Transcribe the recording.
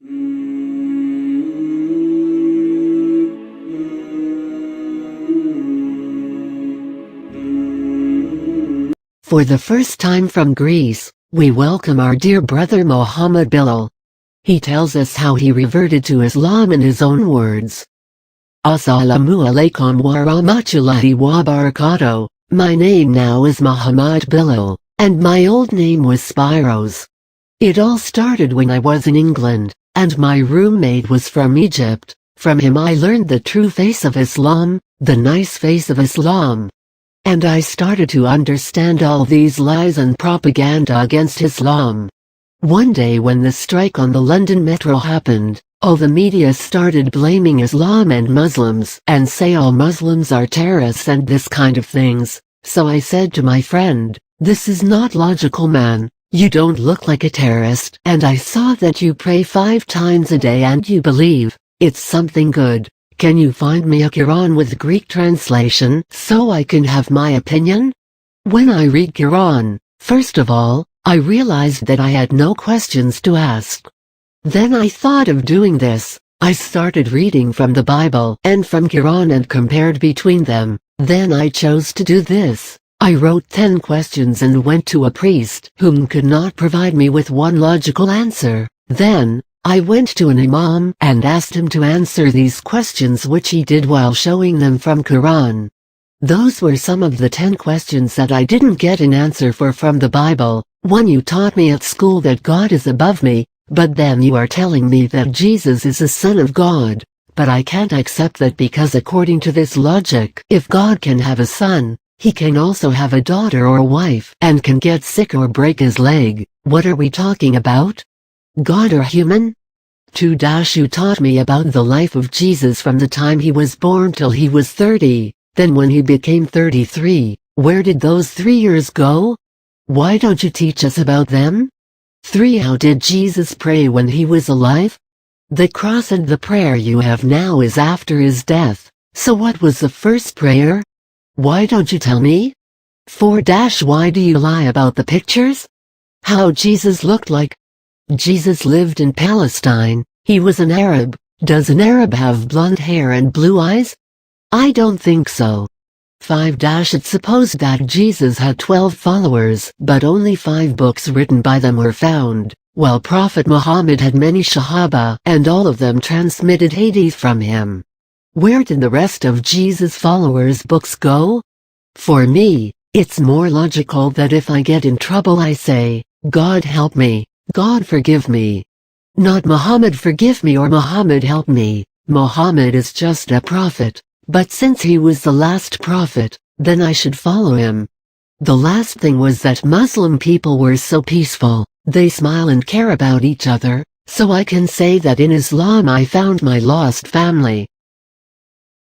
For the first time from Greece, we welcome our dear brother Muhammad Bilal. He tells us how he reverted to Islam in his own words. Assalamu alaikum wa rahmatullahi wa barakatuh. My name now is Muhammad Bilal, and my old name was Spiros. It all started when I was in England, and my roommate was from Egypt. From him I learned the true face of Islam, the nice face of Islam. And I started to understand all these lies and propaganda against Islam. One day when the strike on the London Metro happened, all the media started blaming Islam and Muslims and say all Muslims are terrorists and this kind of things. So I said to my friend, "This is not logical, man. You don't look like a terrorist, and I saw that you pray 5 times a day and you believe it's something good. Can you find me a Quran with Greek translation so I can have my opinion?" When I read Quran, first of all, I realized that I had no questions to ask. Then I thought of doing this. I started reading from the Bible and from Quran and compared between them. Then I chose to do this. I wrote 10 questions and went to a priest whom could not provide me with one logical answer. Then, I went to an imam and asked him to answer these questions, which he did while showing them from Quran. Those were some of the 10 questions that I didn't get an answer for from the Bible. One, you taught me at school that God is above me, but then you are telling me that Jesus is the Son of God. But I can't accept that because according to this logic, if God can have a son, he can also have a daughter or a wife and can get sick or break his leg. What are we talking about? God or human? 2. You taught me about the life of Jesus from the time he was born till he was 30, then when he became 33, where did those 3 years go? Why don't you teach us about them? 3. How did Jesus pray when he was alive? The cross and the prayer you have now is after his death, so what was the first prayer? Why don't you tell me? 4. Why do you lie about the pictures? How Jesus looked like? Jesus lived in Palestine, he was an Arab. Does an Arab have blonde hair and blue eyes? I don't think so. 5. It's supposed that Jesus had 12 followers, but only 5 books written by them were found, while Prophet Muhammad had many Sahaba, and all of them transmitted hadith from him. Where did the rest of Jesus' followers' books go? For me, it's more logical that if I get in trouble I say, "God help me, God forgive me." Not Muhammad forgive me or Muhammad help me. Muhammad is just a prophet, but since he was the last prophet, then I should follow him. The last thing was that Muslim people were so peaceful, they smile and care about each other, so I can say that in Islam I found my lost family.